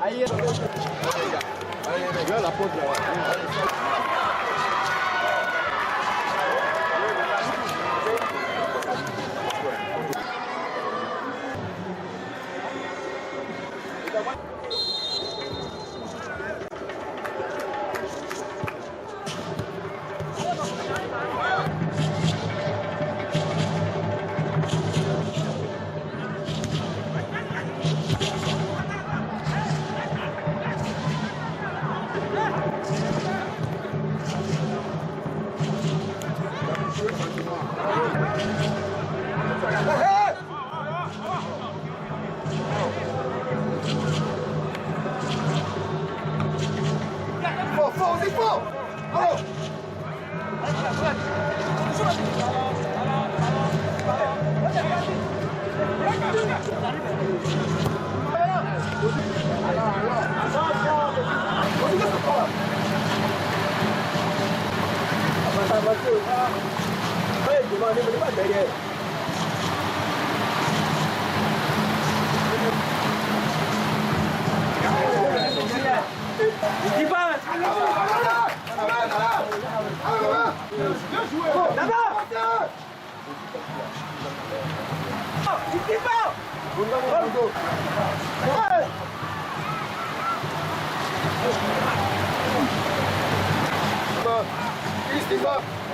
Allez, la pause là.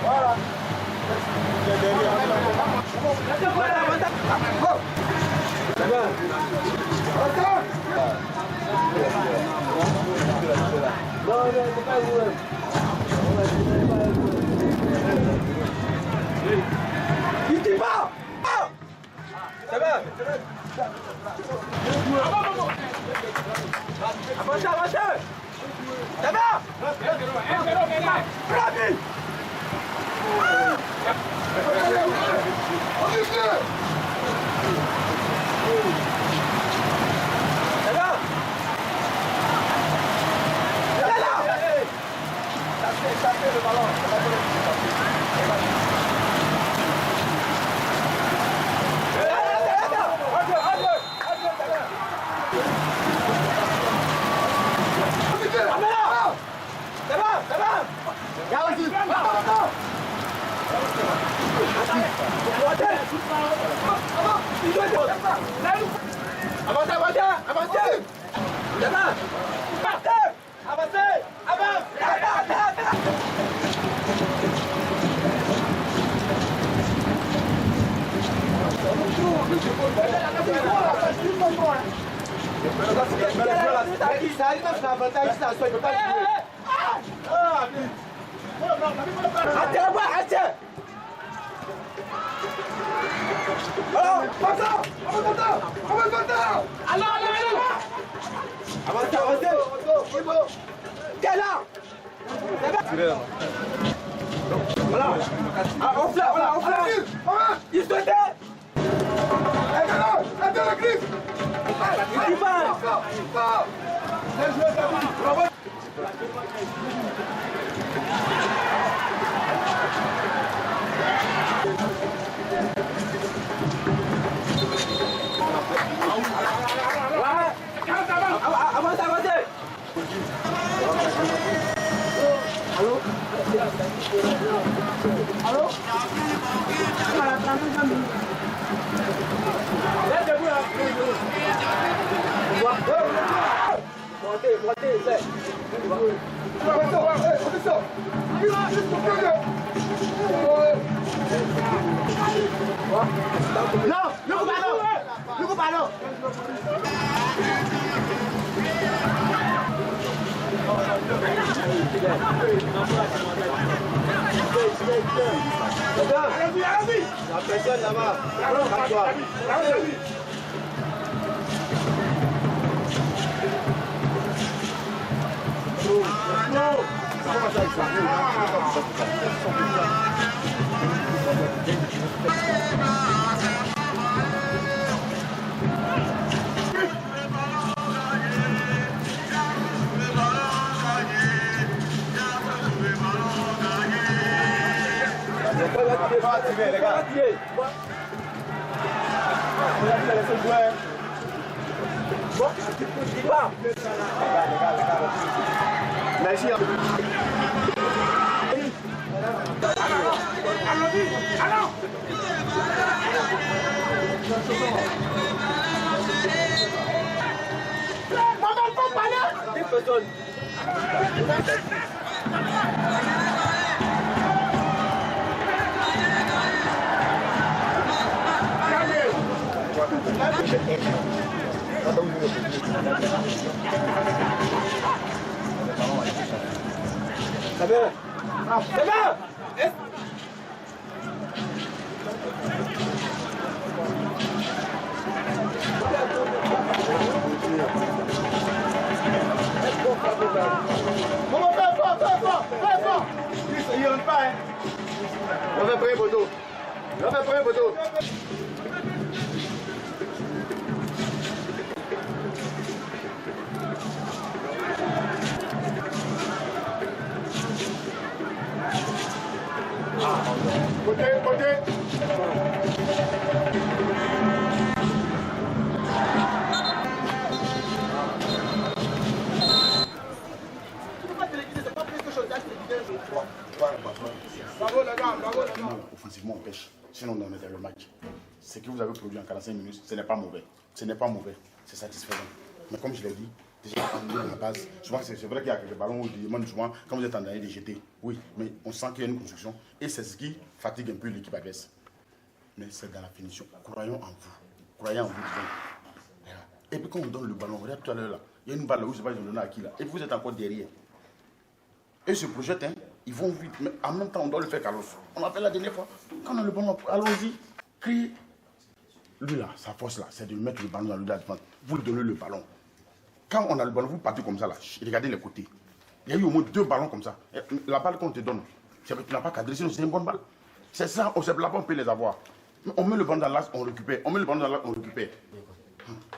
Voilà. Allez-y. La personne là-bas. Calme-toi. Les gars. Merci. Ça va? Ça va? Fais-moi. Il rentre pas, hein? On va prendre un photo. Côté. Offensivement, on pêche. Sinon, on est dans le match. Ce que vous avez produit en 45 minutes, ce n'est pas mauvais. C'est satisfaisant. Mais comme je l'ai dit, déjà en milieu de la base, souvent c'est vrai qu'il y a quelques ballons où il demande souvent, quand vous êtes en train de jeter. Oui, mais on sent qu'il y a une construction. Et c'est ce qui fatigue un peu l'équipe adverse. Mais c'est dans la finition. Croyons en vous. Disons. Et puis quand on donne le ballon, regarde tout à l'heure là, il y a une balle là où je ne sais pas, ils ont donné à qui là. Et puis vous êtes encore derrière. Et se projettent, hein, ils vont vite. Mais en même temps, on doit le faire Carlos. On a fait la dernière fois. Quand on a le ballon, allons-y, criez. Lui là, sa force là, c'est de mettre le ballon dans le défense. Vous lui donnez le ballon. Quand on a le ballon, vous partez comme ça là, regardez les côtés. Il y a eu au moins 2 ballons comme ça. Et la balle qu'on te donne, tu n'as pas cadré, sinon c'est une bonne balle. C'est ça, là-bas on peut les avoir. On met le ballon dans l'axe, on récupère.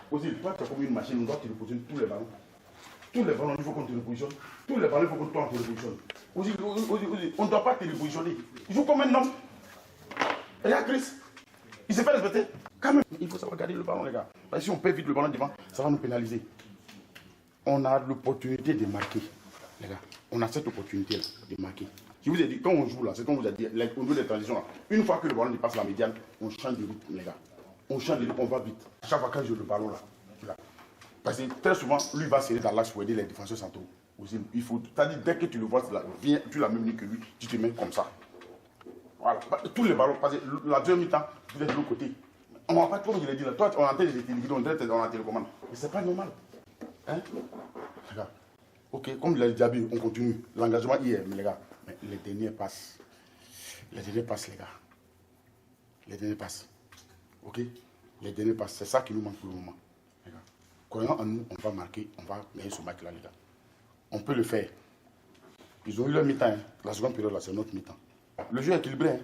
Aussi, toi tu es comme une machine, on doit te repositionner tous les ballons. Tous les ballons, il faut qu'on te repositionne. Tous les ballons, il faut que toi on te repositionne. Aussi, on ne doit pas te repositionner. Il joue comme un homme. Regarde Chris, il s'est fait respecter. Quand même, il faut savoir garder le ballon, les gars. Parce que si on perd vite le ballon devant, ça va nous pénaliser. On a l'opportunité de marquer, les gars. On a cette opportunité-là de marquer. Je vous ai dit, quand on joue là, c'est comme vous avez dit, au niveau des transitions là, une fois que le ballon dépasse la médiane, on change de rythme, les gars. On change de rythme, on va vite. À chaque fois quand je joue le ballon là. Parce que très souvent, lui va serrer dans l'axe pour aider les défenseurs centraux. Aussi, il faut, c'est-à-dire, dès que tu le vois, viens, tu l'as même mis que lui, tu te mets comme ça. Voilà. Tous les ballons, parce que la deuxième mi-temps, tu es de l'autre côté. On ne va pas, comme je l'ai dit là, toi, on entend les téléguides, on dirait dans la télécommande. Mais c'est pas normal. Hein? Les gars, ok, comme l'a dit Diaby, on continue. L'engagement hier, mais les gars, mais les derniers passent. Les derniers passent, les gars. Les derniers passent. Ok? Les derniers passent. C'est ça qui nous manque pour le moment. Les gars. Croyant en nous, on va marquer, on va gagner ce match-là, les gars. On peut le faire. Ils ont eu leur mi-temps. Hein. La seconde période, là, c'est notre mi-temps. Le jeu est équilibré. Hein.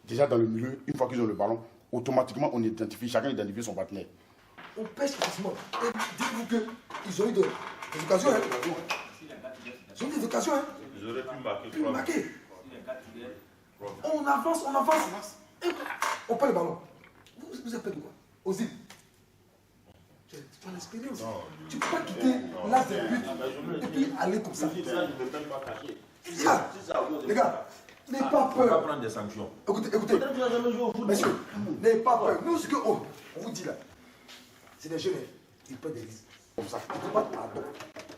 Déjà dans le milieu, une fois qu'ils ont le ballon, automatiquement, on identifie, chacun identifie son partenaire. On pêche facilement. Et dites-vous qu'ils ont eu des occasions. Hein. Ils ont eu des occasions. Hein. Ils auraient pu marquer. On avance. Et on perd le ballon. Vous avez perdu quoi? Aux îles. Tu as l'expérience. Tu ne peux pas quitter l'as des buts et puis aller comme ça. Les gars, n'ayez pas peur. On va prendre des sanctions. Écoutez. Messieurs, n'ayez pas peur. Nous, ce qu'on vous dit là, c'est des jeunes, ils prennent des risques. Comme ça. Je ne peux pas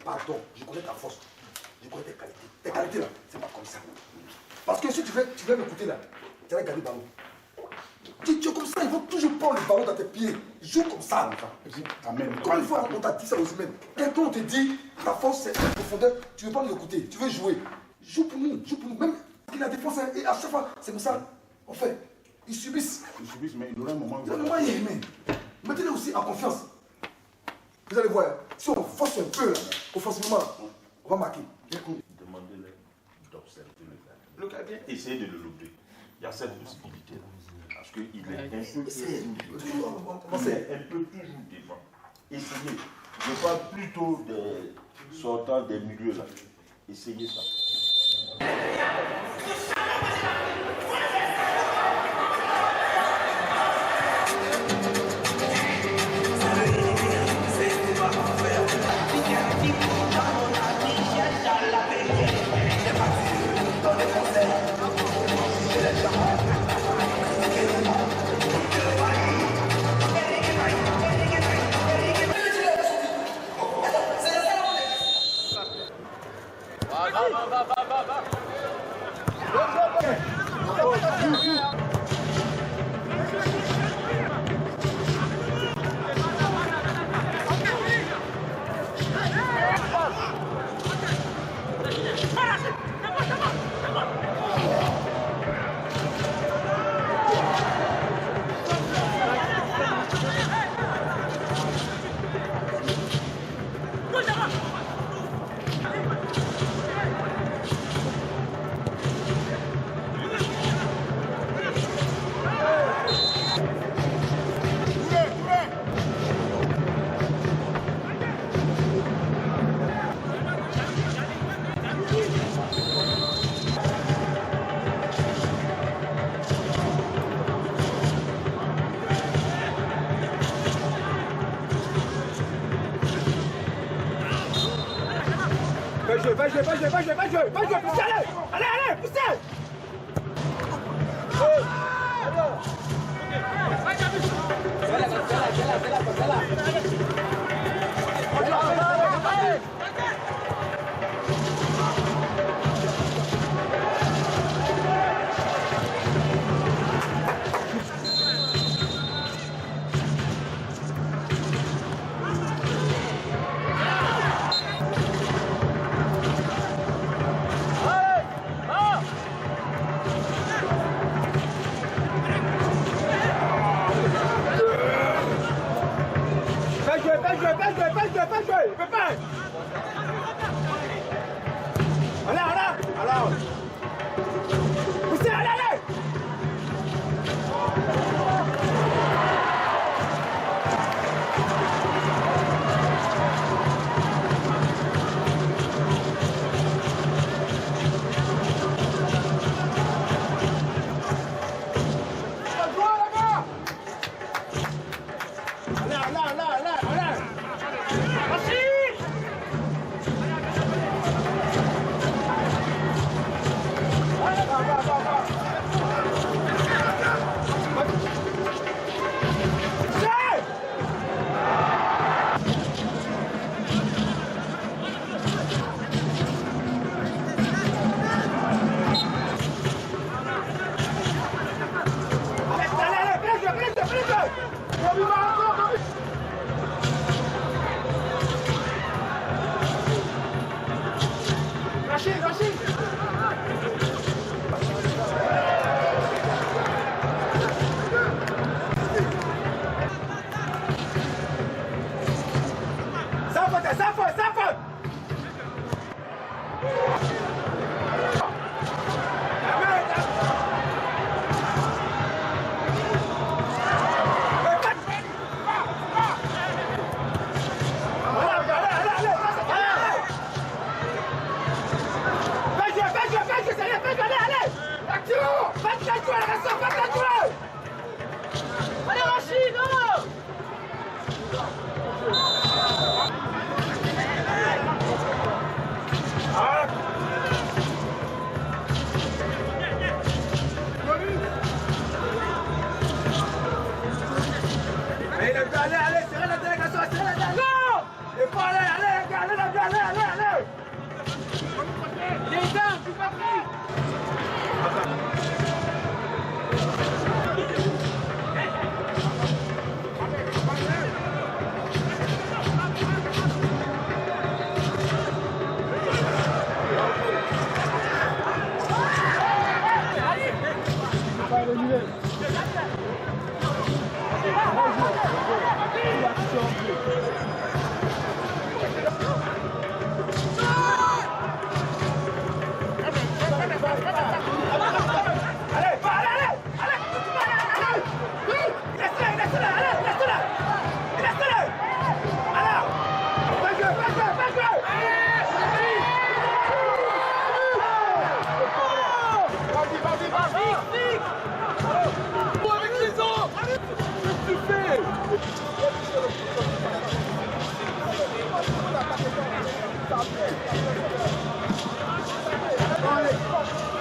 pardon. Je connais ta force. Je connais tes qualités. Tes qualités là, c'est pas comme ça. Parce que si tu veux m'écouter là, tu vas gagner le ballon. Tu es comme ça, ils vont toujours prendre le ballon dans tes pieds. Joue comme ça. Combien de fois on t'a dit ça aux humains? Quelqu'un te dit, ta force c'est la profondeur, tu ne veux pas nous écouter, tu veux jouer. Joue pour nous. Même qu'il a défoncé. Et à chaque fois, c'est comme ça. En fait, ils subissent. Ils subissent, mais il y aura un moment où... Il y a un moment, il aimé. Mettez-les aussi en confiance. Vous allez voir, si on force un peu, offensivement, on va marquer. Demandez-les d'observer le gardien. Essayez de le louper. Il y a cette possibilité-là. Parce qu'il est un peu toujours devant. Essayez. Je parle plutôt des sortants des milieux là. Essayez ça. Va jouer, poussez, allez, poussez.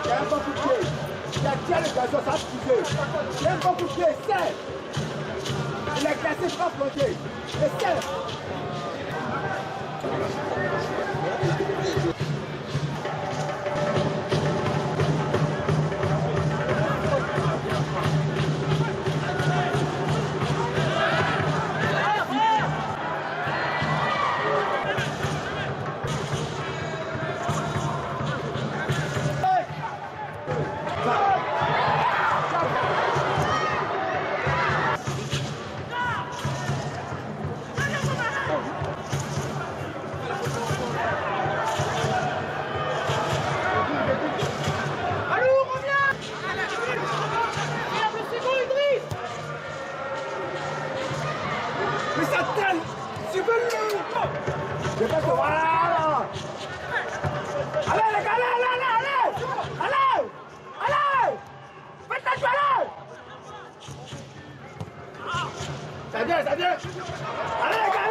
Il y a un bon coup de pied. Il a tiré le gazon, ça a poussé. Il y a un bon coup de pied, serre. Il est classé pas planté. Et serre. Mais ça telle. Tu veux le... Je pense que voilà. Allez les gars, allez. Faites ta joie. Ça vient. Allez les gars,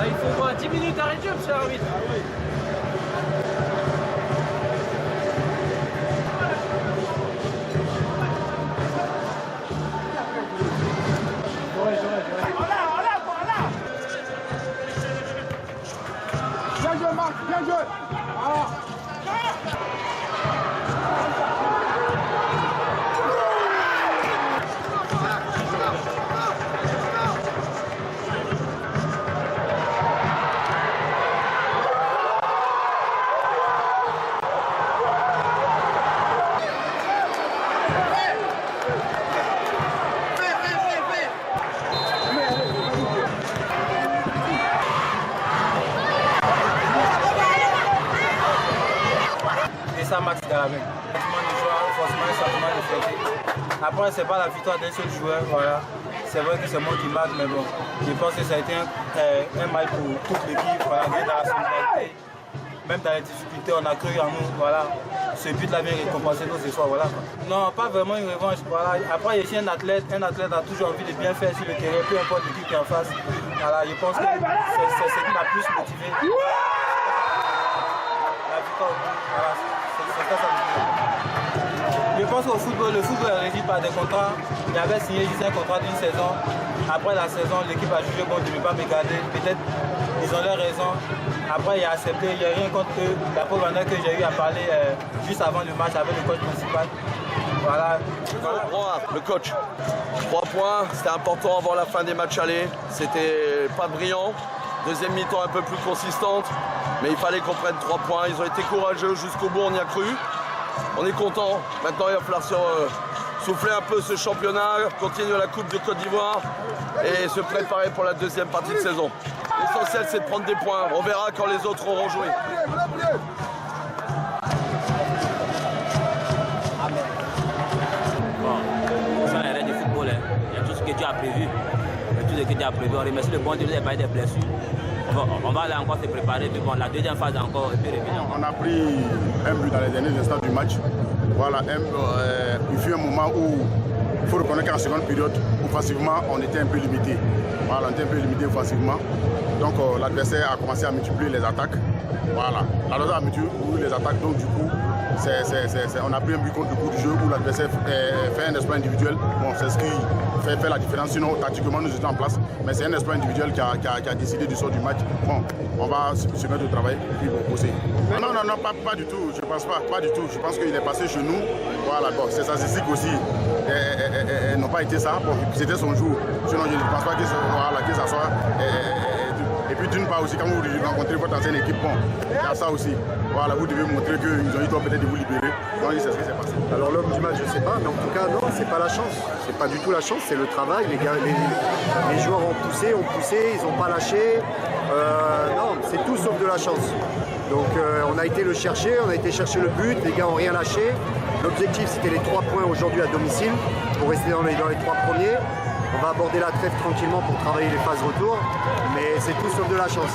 Il faut quoi 10 minutes d'arrêt de jeu, monsieur l'arbitre. Bien joué, Marc, bien joué. Voilà. Ça, Max Galavin. Forcément, un sentiment de fierté. Après, c'est pas la victoire d'un seul joueur, voilà. C'est vrai que c'est moi qui marque, mais bon, je pense que ça a été un match pour toute l'équipe, voilà, dans la solidarité. Même dans les difficultés, on a cru en nous, voilà. Ce but-là vient récompenser nos efforts, voilà. Non, pas vraiment une revanche, voilà. Après, ici, un athlète a toujours envie de bien faire sur le terrain, peu importe l'équipe qui est en face. Voilà, je pense que c'est ce qui m'a plus motivé. La victoire, voilà. Je pense qu'au football, le football est régi par des contrats. Il avait signé juste un contrat d'une saison. Après la saison, l'équipe a jugé bon de ne pas me garder. Peut-être ils ont leur raison. Après, il a accepté. Il n'y a rien contre eux. La preuve en est que j'ai eu à parler juste avant le match avec le coach principal. Voilà. Le coach. 3 points, c'était important avant la fin des matchs allés. C'était pas brillant. Deuxième mi-temps un peu plus consistante. Mais il fallait qu'on prenne 3 points. Ils ont été courageux jusqu'au bout, on y a cru. On est content. Maintenant, il va falloir souffler un peu ce championnat, continuer la Coupe de Côte d'Ivoire et se préparer pour la deuxième partie de saison. L'essentiel, c'est de prendre des points. On verra quand les autres auront joué. Bon, ça, les règles du football, hein. Il y a tout ce que Dieu a prévu. Tout ce que Dieu a prévu. On remercie le bon Dieu, vous avez parlé des blessures. On va aller encore se préparer, puis bon, la deuxième phase encore, et puis revenir. On a pris un but dans les derniers instants du match. Voilà, il fut un moment où il faut reconnaître qu'en seconde période, offensivement, on était un peu limité. Voilà, on était un peu limité offensivement. Donc l'adversaire a commencé à multiplier les attaques. Voilà, l'adversaire a multiplié les attaques, donc du coup, on a pris un but contre le coup du jeu où l'adversaire fait un exploit individuel. Bon, c'est ce qui fait la différence. Sinon, tactiquement, nous étions en place. Mais c'est un exploit individuel qui a décidé du sort du match. Bon, on va se mettre au travail et puis bosser. Non, pas du tout. Je pense pas du tout. Je pense qu'il est passé chez nous. Voilà, bon, ses statistiques aussi n'ont pas été ça. Bon, c'était son jour. Sinon, je ne pense pas que ça soit. Et puis d'une part aussi, quand vous rencontrez votre ancienne équipe, bon, il y a ça aussi. Voilà, vous devez montrer qu'ils ont eu tort peut-être de vous libérer. Donc c'est ce qui s'est passé. Alors l'homme du match, je ne sais pas, mais en tout cas, non, c'est pas la chance. C'est pas du tout la chance, c'est le travail. Les joueurs ont poussé, ils n'ont pas lâché. Non, c'est tout sauf de la chance. Donc on a été le chercher, on a été chercher le but, les gars n'ont rien lâché. L'objectif, c'était les 3 points aujourd'hui à domicile pour rester dans les 3 premiers. On va aborder la trêve tranquillement pour travailler les phases retour, mais c'est tout sauf de la chance.